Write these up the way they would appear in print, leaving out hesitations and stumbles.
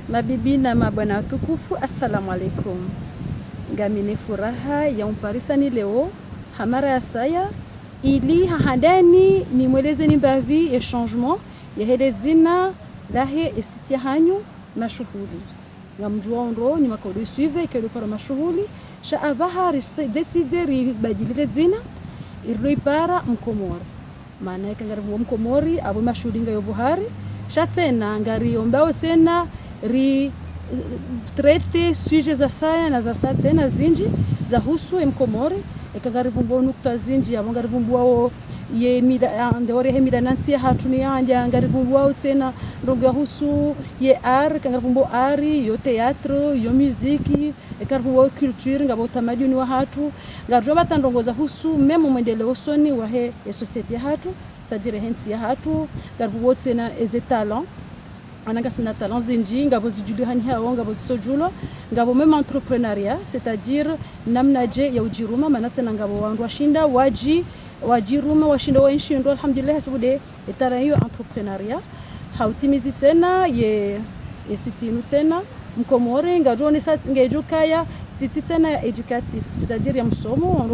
Mabibi na mabwana watukufu, assalamu alaikum. Ngamine furaha ya umparisani leo hamara ya saya ili hahandani ni mweleze ni mbavi ya changement ya hele zina lahe esitia hanyu mashuhuli. Ngamjua onro ni makodo suive ikelo para mashuhuli sha abaha decide ribadilile zina irlo para mkomori. Maana yake ngaribu mkomori abo mashulinga yo buhari sha tena ngari ombao tena ri traite suje za saya na za saa tena zinji za husu mkomori ekangaribu nukta zinji abo ngaribu wao ye mida ndore he mida nansi hatu ni anja ngaribu wao tena roga husu ye art kangaribu ari yo teatro yo muziki ekaribu wao culture ngabo tamaduni wa hatu ngarjo batandongoza husu memo mwendeleo soni wa he society ya hatu c'est-à-dire hensi ya hatu ngaribu wote na eze talent ananga sina talent zinji ngabo zijuli hani hao ngabo zisojulo ngabo même entrepreneuriat c'est-à-dire namnaje ya ujiruma manasena ngabo wandu washinda wajiruma washinda wanshindo alhamdulillah sabude etara hiyo entrepreneuriat hautimizi tena ye sitinu tena mkomore ngajone sat ngejukaya siti tena éducatif c'est-à-dire ya msomo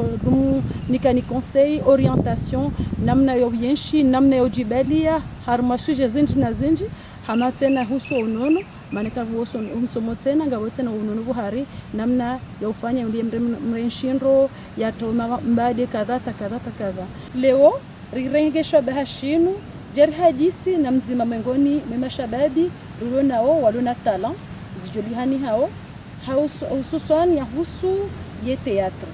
nikani conseil orientation namna yo yenshi namna yo jibalia harma suje zinji na zinji hama tena husu unono maneka vuoso umsomo tena ngabo tena unono buhari namna ya ufanya ndiye mrenshinro ya toma mbade kadha leo rirengesho bahashinu jari hadisi na mzima mengoni mema shababi nao walona talent zijulihani hao hususan ya husu ye teatro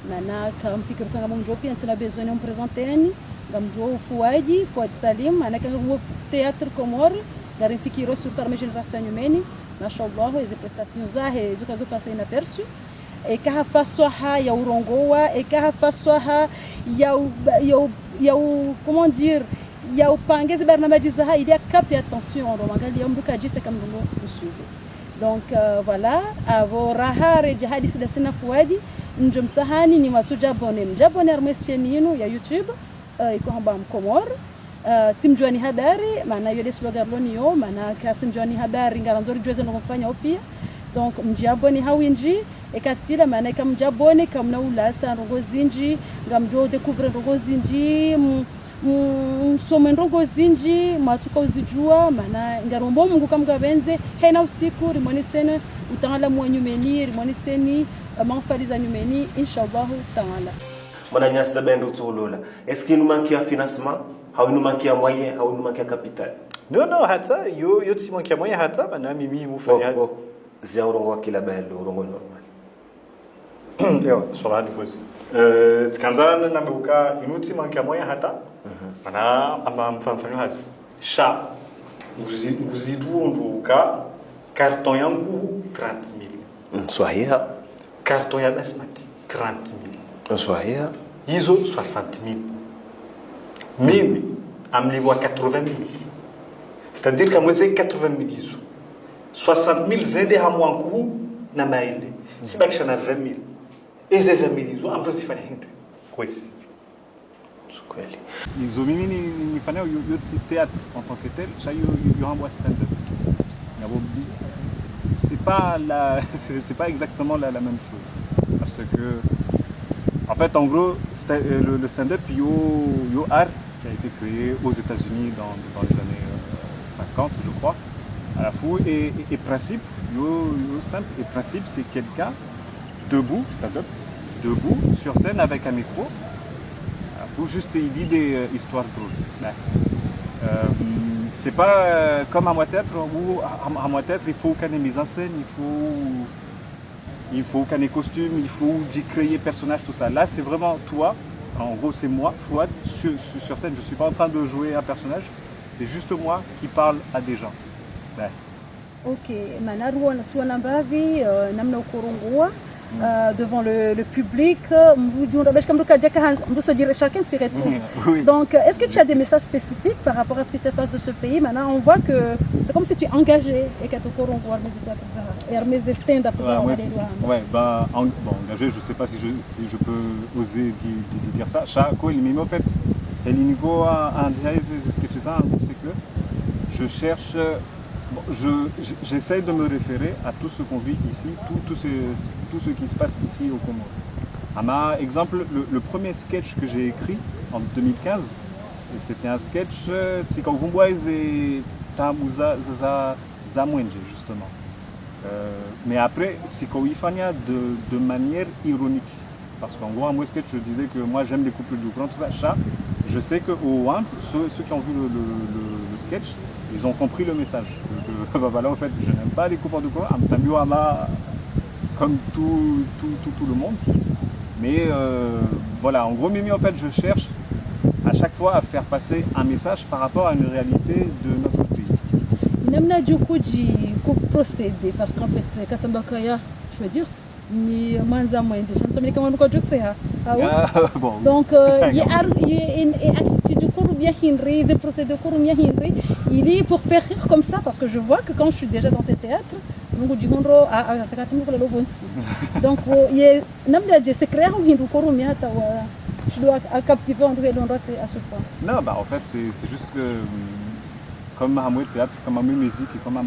mana kamfikiru kanga mjopi antina besoin présenteni ngamjo Fuad Salim anaka teatro komori garifikiro surtar geração humana mashallah as prestações zahe zukazo passei na persu e kaha fasoha ya urongoa e kaha fasoha ya comment dire ya upangezi barnamaji zaha il y a capté attention ndo mangali yambuka jisa kama ndo kusuvu donc voilà avo rahare jihadi sina Fuad njo mtahani ni masuja mjabone armesieni yenu ya YouTube iko hamba mkomor timjuani habari maana yule slogarloni yo maana katimjuani habari ngaranzori jweze no kufanya opia donc mjaboni hawinji ekatila maana kamjaboni kamna ulata rongo zinji ngamjo découvrir rongo zinji msome rongo zinji matuka uzijua maana ngarombo Mungu kamgabenze hena usiku rimoni sene utangala mwanyumeni rimoni seni manfaliza nyumeni inshallah taala mana nyasa bendo tsolola est-ce qu'il nous manque un financement au nous manque un moyen au nous manque un capital non hata yo tsi manque un moyen hata bana mimi mufanya zia urongo kila belo urongo normal yo swala ni kosi tkanzana na mbuka inuti manque un moyen hata bana ama mfamfanyo hasi sha nguzidu nduka carton yangu 30,000 swahiha carton ya basmati 30,000 swahiha hizo 60,000 mimi amlivwa 80,000 c'est-à-dire que mweze 80,000 hizo 60,000 zende hamwangu na maile sibakisha na 20,000 eze 20,000 hizo ambazo zifanya hindu kwesi kweli hizo mimi nifanya yo théâtre en tant que tel cha yo hamwa stand-up c'est pas exactement la même chose parce que en fait en gros le stand-up yo art qui a été créé aux États-Unis dans les années 50 je crois à la fois et principe yo simple et principe c'est quelqu'un debout stand-up debout sur scène avec un micro faut juste il dit des histoires drôles c'est pas comme à moi théâtre où à moi théâtre il faut qu'on ait mise en scène il faut qu'on ait costume il faut créer personnage tout ça là c'est vraiment toi en gros c'est moi Fuad sur scène je suis pas en train de jouer un personnage c'est juste moi qui parle à des gens ok manaruo na suana mbavi namna ukorongua devant le public chacun s'y retrouve oui. Donc est-ce que tu as des messages spécifiques par rapport à ce qui se passe de ce pays maintenant on voit que c'est comme si tu es engagé et que tu ouais bah engagé je sais pas si je peux oser dire ça Chaco il en fait ce que tu sais c'est que je cherche Bon, j'essaie de me référer à tout ce qu'on vit ici, tout ce qui se passe ici au Comores. Exemple, le premier sketch que j'ai écrit en 2015, c'était un sketch, c'est quand vous voyez Zamwenje, justement. Mais après, c'est quand il fallait de manière ironique. Parce qu'en gros, moi, sketch, je disais que moi, j'aime les couples de Coran, tout ça. Je sais qu'au Wamp, ceux qui ont vu le sketch, ils ont compris le message. Voilà, en fait, je n'aime pas les couples de Coran, comme tout le monde. Mais voilà, en gros, Mimi, en fait, je cherche à chaque fois à faire passer un message par rapport à une réalité de notre pays. Namna du coup procéder parce qu'en fait Katambakaya, je veux dire, ni manza moins de gens mais comment on c'est bon. Donc il y a une attitude cour bien hinri, des procédés cour bien hinri, il est pour faire rire comme ça parce que je vois que quand je suis déjà dans tes théâtres, donc du monde à donc il y a namna de se créer un hindu cour bien tu dois captiver on doit à ce point. Non, bah en fait c'est juste que comme un théâtre, comme un musique, comme un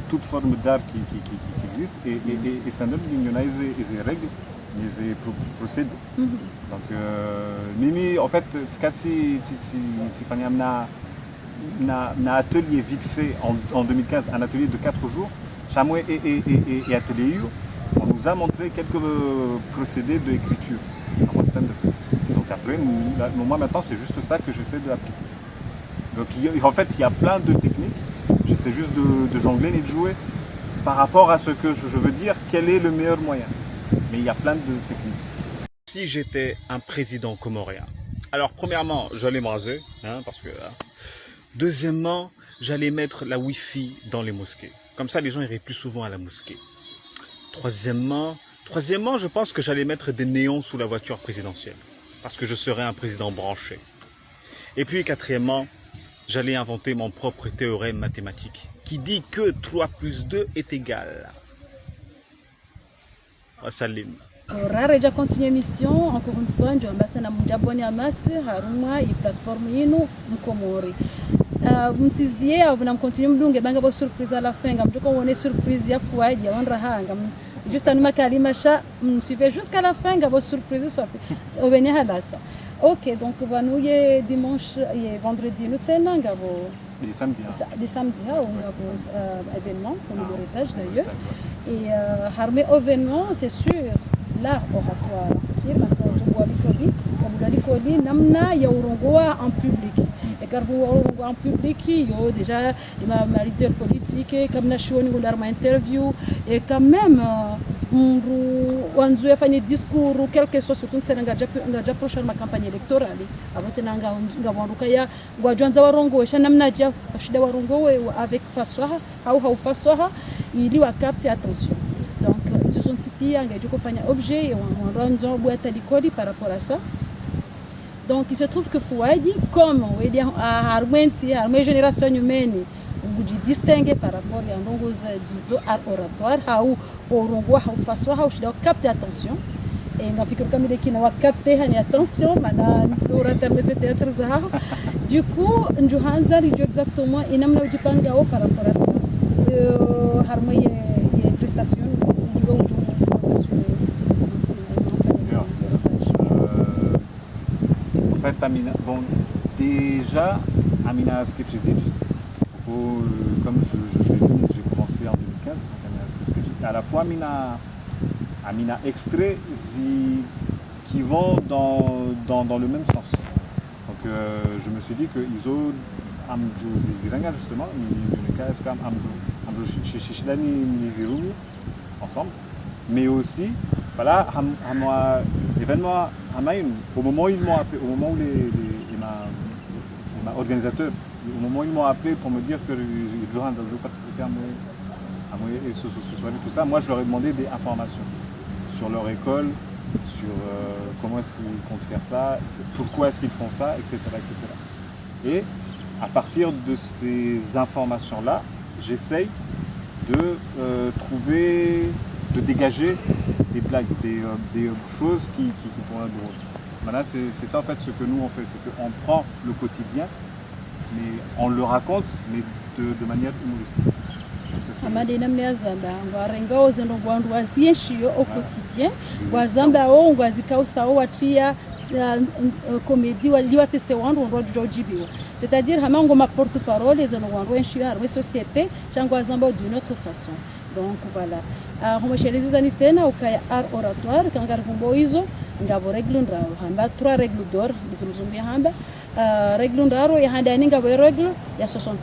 toute forme d'art qui existe et stand-up il y en a des règles, des procédés. Donc Mimi en fait si un atelier vite fait en 2015, un atelier de 4 jours, Chamoué et Atelier U, on nous a montré quelques procédés d'écriture en stand-up. Donc après, moi maintenant c'est juste ça que j'essaie d'appliquer. Donc en fait il y a plein de techniques, j'essaie juste de jongler et de jouer par rapport à ce que je veux dire, quel est le meilleur moyen. Mais il y a plein de techniques. Si j'étais un président comorien, alors premièrement j'allais me raser, parce que deuxièmement j'allais mettre la Wi-Fi dans les mosquées, comme ça les gens iraient plus souvent à la mosquée. Troisièmement je pense que j'allais mettre des néons sous la voiture présidentielle, parce que je serais un président branché. Et puis quatrièmement, j'allais inventer mon propre théorème mathématique qui dit que 3 plus 2 est égal. Salim. Rare déjà continue l'émission, encore une fois, je vais vous abonner à Mas, Haruma et plateforme Inu, Mkomori. Vous disiez, vous allez continuer à me faire une surprise à la fin, on est surprise à Fouad, on rahang. Juste à nous Macha, nous suivez jusqu'à la fin, vous surprise, au Benéhalatsa. Ok, donc nous y dimanche et vendredi nous sommes les samedis. Les samedis, on a un événement au niveau étage d'ailleurs. Et harmé événement, c'est sûr, l'art oratoire. C'est maintenant tu vois Bicoli, namna ya urongoa en public. Et car vous en public, il y a déjà des leaders politiques, comme nation ou l'arme interview, et quand même on a fait un discours quelque chose surtout c'est nga prochaine ma campagne électorale avant nga wanduka ngwajanza warongo sha namna ja shida warongo avec fasoha au fasoha ili wa capter attention. Donc ce sont tipia nga jiko fanya objet et on ranzo boîte à licoli par rapport à ça. Donc il se trouve que Fouadi comme on dit à harmonie génération humaine vous distinguer par rapport à ndongo za art oratoire ou orongo au fasoha ou shida capter attention. Et on a fait comme il a capté attention maintenant on a terminé ce théâtre ça. Du coup Njohanza il dit exactement et namna ujipanga par rapport à ça harmonie et prestation en fait Amina bon déjà Amina sketches comme je l'ai dit j'ai commencé en 2015 donc Amina sketches à la fois Amina extrait qui vont dans le même sens. Donc je me suis dit que Iso Amjou Ziranga justement, ensemble, mais aussi voilà l'événement au moment où ils m'ont appelé, au moment où les organisateurs, au moment où ils m'ont appelé pour me dire que Johan devait participer à ce soir et tout ça, moi je leur ai demandé des informations sur leur école, sur comment est-ce qu'ils comptent faire ça, pourquoi est-ce qu'ils font ça, etc., etc. Et à partir de ces informations-là, j'essaye de dégager des blagues, des choses qui pourraient être drôles. Voilà, c'est ça en fait ce que nous on fait, c'est qu'on prend le quotidien, mais on le raconte, mais de manière humoristique. C'est ce que amade namne azamba ngwarenga ozendo ngwandu wazienshiyo au quotidien ngwazamba o ngwazikausa o watia comédie waliwatese wandu ndo jojibiwa c'est-à-dire hama ngoma porte-parole ezendo ngwandu enshiyo harwe société changwa zamba d'une autre façon. Donc voilà, homoshelezizani tena ukaya art oratoire kangar vumbo hizo ngabo règle ndrao hamba 3 règles d'or bizumzumbia hamba règle ndrao ya handa ninga bo règle ya 60%,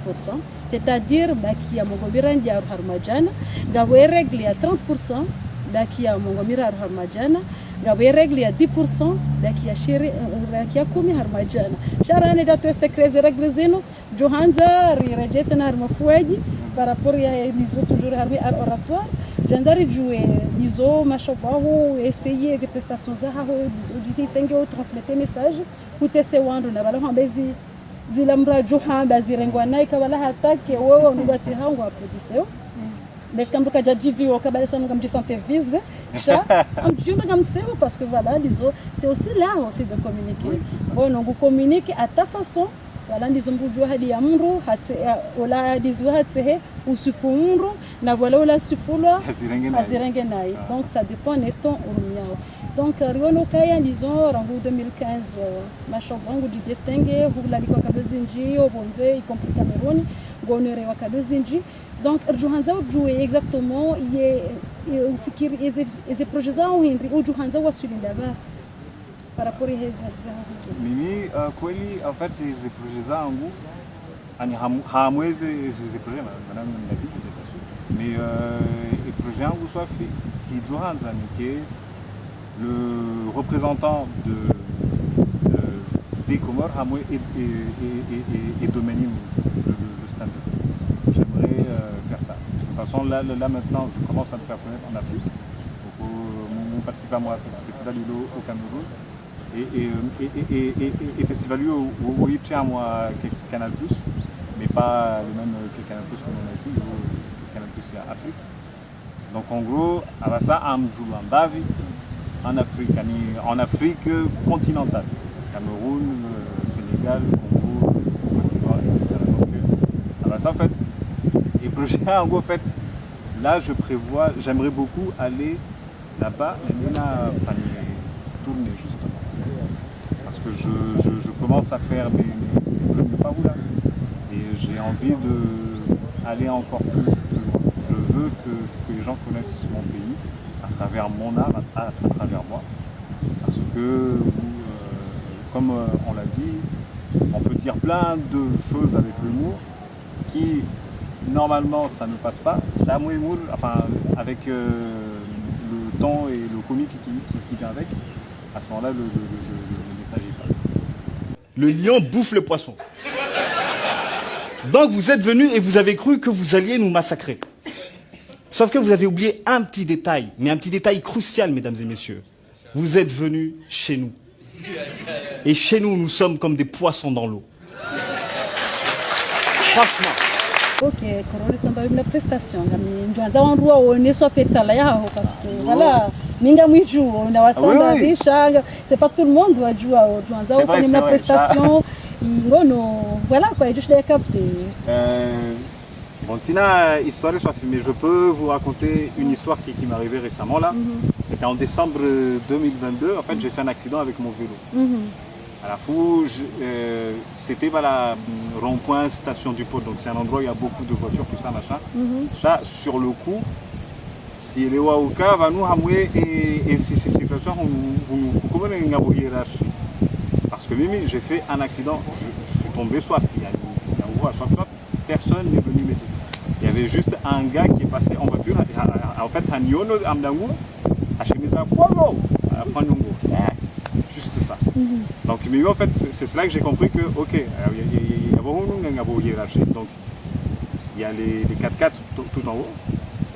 c'est-à-dire baki ya mongomira ndia harmajana ngabo règle ya 30% baki ya mongomira harmajana ngabo règle ya 10% baki ya shiri baki ya 10 harmajana sharane dato secret règle zino johanza rirejesa na harmafuaji par rapport à les autres toujours harmi art oratoire jandari jouer bizo mashabaho essayer les prestations za ha distinguer ou transmettre message kutese wandu na bala hambezi zilamra johamba zirengwa naye kabala hatake wewe unubati hangu apodiseo mais quand tu as dit vidéo kabala ça nous santé vise ça Dieu me gamseo parce que voilà disons c'est aussi là aussi de communiquer bon on communique à ta façon voilà ndizo mbujua hadi ya mru wala dizo hatsehe usifunru na wala wala sifulwa azirenge naye donc ça dépend neton urumiao donc riono kaya disons rango 2015 mashobangu du distinguer hula liko kadozinji obonze y compris Cameroun gonere wa kadozinji donc Johanza jouer exactement ufikiri eze projets za uhindri Johanza wasulinda ba par rapport à mimi kweli en fait hizi projets zangu ani hamwezi hizi projets madame mnazidi dessus mais les projets yangu soit fait si Johanza qui est le représentant des Comores hamwe et dominer le stand-up. J'aimerais faire ça. De toute façon là maintenant je commence à me faire connaître en Afrique. Donc mon participe à moi à ce festival au Cameroun. Et festival au moi Canal+, mais pas le même que Canal+, comme on a ici, Canal+, c'est Afrique. Donc en gros, avec ça, on joue en Afrique continentale. Cameroun, Sénégal, Congo, Côte d'Ivoire, etc. Donc avec ça, en fait, et projet, en gros, en fait, là, j'aimerais beaucoup aller là-bas, mais là, tourner justement. Parce que je commence à faire mes clubs de Paoula et j'ai envie d'aller encore plus loin. Je veux que les gens connaissent mon pays à travers mon art, à travers moi. Parce que, comme on l'a dit, on peut dire plein de choses avec l'humour qui, normalement, ça ne passe pas. L'humour, enfin, avec le temps et le comique qui vient avec, à ce moment-là, le message y passe. Le lion bouffe le poisson. Donc vous êtes venus et vous avez cru que vous alliez nous massacrer. Sauf que vous avez oublié un petit détail, mais un petit détail crucial, mesdames et messieurs. Vous êtes venus chez nous. Et chez nous, nous sommes comme des poissons dans l'eau. Franchement. Ok, Corona samba une prestation. Ndio wanrua one so fetala yao parce que voilà, minga mwiju na wasamba bisha, c'est pas tout le monde doit jouer au Joanza on fait une prestation. Ngono, voilà quoi, je l'ai capté. Bon, Tina, histoire soit filmée. Je peux vous raconter une histoire qui m'est arrivée récemment là. C'était en décembre 2022. En fait, j'ai fait un accident avec mon vélo. À la fou, c'était la rond-point station du pôle. Donc c'est un endroit où il y a beaucoup de voitures, tout ça, machin. Ça, sur le coup, si les Waouka va nous hamouer et ces situations, comment on hiérarchie. Parce que Mimi, j'ai fait un accident. Je suis tombé soit personne n'est venu m'aider. Il y avait juste un gars qui est passé en voiture. En fait, un yono amdango, à Chemisa Polo, à Fanongo. Juste ça. Donc, mais en fait, c'est là que j'ai compris que, ok, il y a beaucoup de hiérarchie. Donc, il y a les 4x4 tout en haut.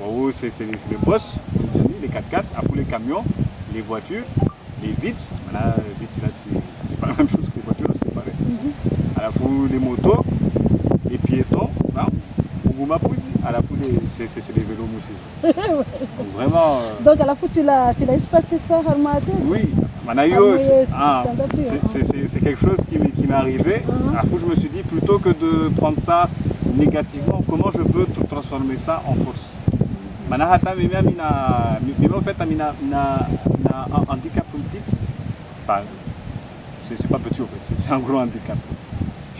En haut, c'est les boss, les 4x4, après les camions, les voitures, les vitres. Maintenant, les vitres, c'est pas la même chose que les voitures, c'est pareil. À la fois les motos, les piétons, à la fois c'est les vélos aussi. Donc vraiment. Donc à la fois tu l'as exploité ça, Harmate? Oui, Manayo, Ah, c'est quelque chose qui m'est arrivé. À fou, je me suis dit, plutôt que de prendre ça négativement, comment je peux tout transformer ça en force. Manahata, mais en fait, un handicap politique. Enfin, c'est pas petit en fait, c'est un gros handicap.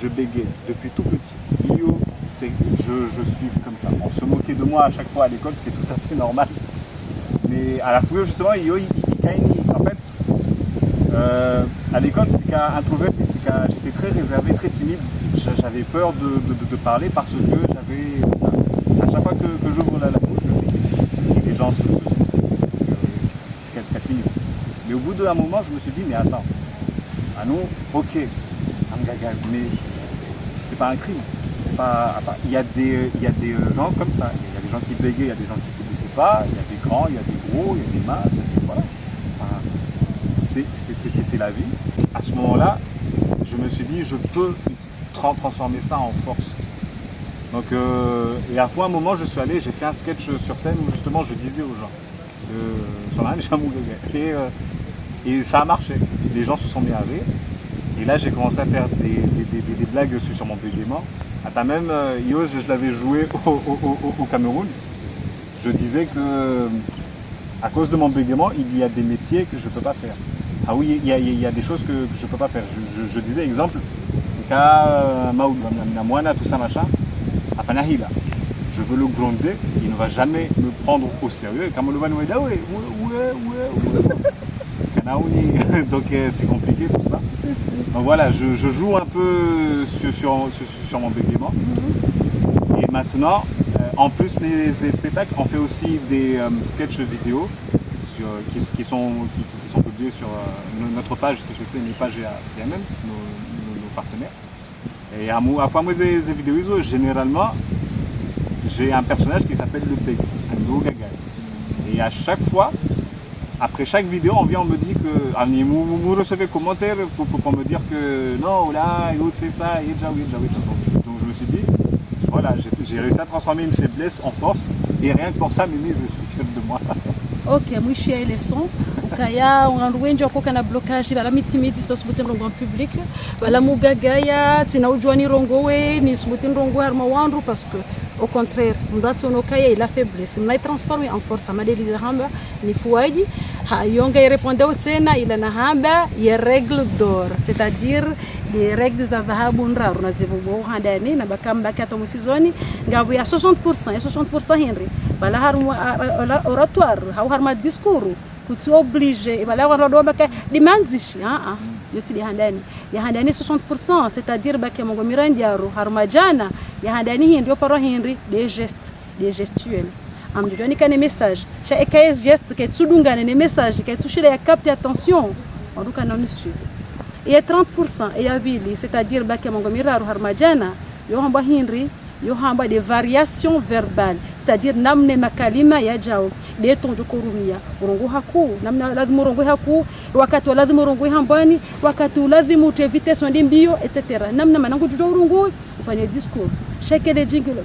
Je bégaye depuis tout petit. Je suis comme ça. On se moquait de moi à chaque fois à l'école, ce qui est tout à fait normal. Mais à la fois, justement, en fait, à l'école, j'étais très réservé, très timide. J'avais peur de parler parce que j'avais. À chaque fois que j'ouvre la bouche, et les gens c'est timide. Mais au bout d'un moment, je me suis dit, mais attends, nous, ok, mais c'est pas un crime. Il y a des gens comme ça. Il y a des gens qui bégayent, il y a des gens qui ne bégayent pas, il y a des grands, il y a des gros, il y a des minces, voilà. C'est la vie. À ce moment-là, je me suis dit, je peux transformer ça en force. Donc, et à un moment, je suis allé, j'ai fait un sketch sur scène où justement je disais aux gens, et ça a marché. Les gens se sont mis à rire. Et là, j'ai commencé à faire des blagues sur mon bégaiement. Même, je l'avais joué au Cameroun. Je disais que, à cause de mon bégaiement, il y a des métiers que je ne peux pas faire. Ah oui, il y a des choses que je ne peux pas faire. Je disais, exemple, tout ça, machin, je veux le gronder, il ne va jamais me prendre au sérieux. Donc c'est compliqué tout ça. Donc voilà, je joue un peu sur mon bégaiement. Et maintenant, en plus des spectacles, on fait aussi des sketchs vidéo qui sont publiés sur notre page CCC, une page CMM, nos partenaires. Et à fois moi ces vidéos, généralement, j'ai un personnage qui s'appelle le Beg, un nouveau gaga. Et à chaque fois, après chaque vidéo, on me dit que vous recevez commentaires pour me dire que non, là, c'est ça, donc je me suis dit, voilà, j'ai réussi à transformer une faiblesse en force, et rien que pour ça, Mimi, je suis fier de moi. Ok, moi je suis leçon. Kaya wengi wako kana blockage la mitimidi sitasubuti rongo en public wala mugagaya tina ujwani rongo we ni subuti rongo harma wandu parce que au contraire mdati onokaya il a faiblesse mna transformer en force amadeli hamba ni fuaji ha yonga répondait au tena ila na hamba ya règle d'or, c'est-à-dire les règles za dhahabu nraru nazivubo handani na bakamba kato musizoni ngavu ya 60% ya 60% Henry bala harmo oratoire ha harma discours tu obligé bala waro baka dimanzishi yoti ya handani 60%, c'est-à-dire baka mongo mirandiaro harma jana ya handani ndio paro Henry des gestuels amjoni kana message cha ekes geste que tsudungana ne message que toucher ya capter attention on doit nous suivre. Et 30% et avili, c'est-à-dire baka mongo miraru harmajana yo hamba Henry yo hamba des variations verbales, c'est-à-dire namne makalima ya jao de tonjo korumia urongo haku namna lazima urongo haku wakati lazima urongo hambani wakati lazima utevite sonde mbio etc. namna manangu jujo urongo ufanye discours chaque de jingle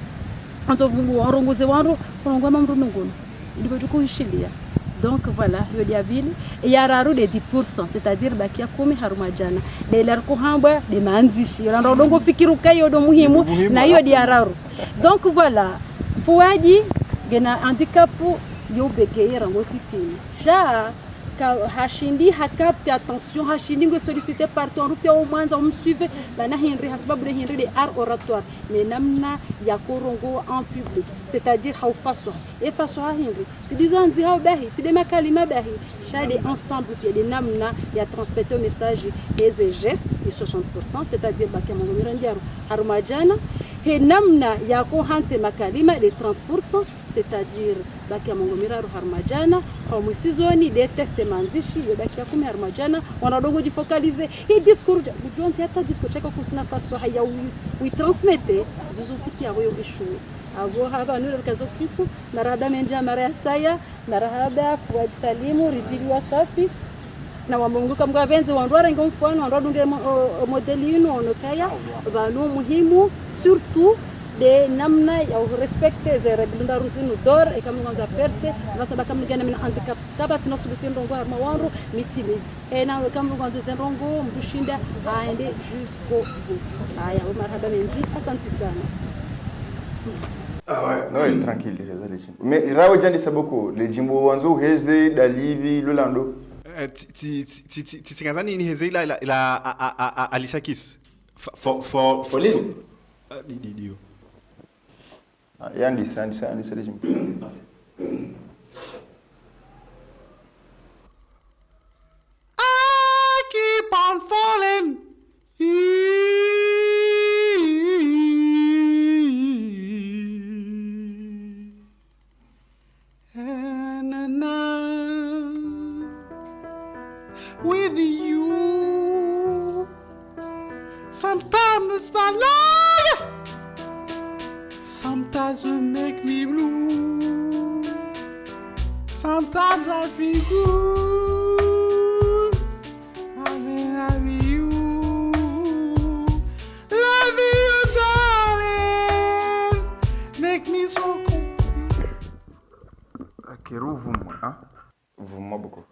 anzo vungu urongoze wanro urongo mamru ngono ndiko tukuishilia. Donc voilà, il y a ville et il y a raro de 10%, c'est-à-dire bakia kumi harumajana. De l'arco hamba de manzishi. Yolando dongo fikiru kayo do muhimu na hiyo dia raro. Donc voilà, fuaji gena handikapu yo begeye rango titini. Ja ka hashindi hakapte attention hashindi ngo solliciter partout en rupia au mwanza umsuive bana Henry hasbabu de Henry de art oratoire mais namna ya korongo en public, c'est-à-dire how façon et façon Henry si disons nzi how bahi ti de makalima bahi chade ensemble puis de namna ya transmettre le message des gestes et 60%, c'est-à-dire bakamongo mirandiaro harumajana et namna ya ko hanse makalima de 30%, c'est-à-dire bakamongo miraru harumajana au musizoni des tests manzishi yobaki yakumi harumajana wanadongo jifocaliser et discours bujonti hata discours chako kusina faso haya we transmettre zuzunti pia wewe ishu avo haba nuru kazo kifu marahaba menja mara saya marahaba Fuad Salimu rijili wa safi na wamunguka mga benzi wandwara ngo mfano wandwadunge modeli yino onokaya banu muhimu surtout de namna ya respecte ze reblinda rusinu dor e kam ngonza perse nasa bakam ngana min handicap kabati no subiti ndongo arma wanro mitimidi e na kam ngonza zenrongo mbushinda aende jusqu'au bout aya marhaba menji asante sana. Ah ouais, non, tranquille, les jimbo. Mais rawo jani saboko, les jimbo wanzo heze dalivi lolando. Ti ngazani ni heze la alisakis. For Lini? Dio. Ah, yandisa les jimbo. I keep on falling. With you, sometimes it's my love, sometimes you make me blue, sometimes I feel good, I mean loving you, darling, make me so confused. Akeru vumwa, hein? Vumwa beaucoup.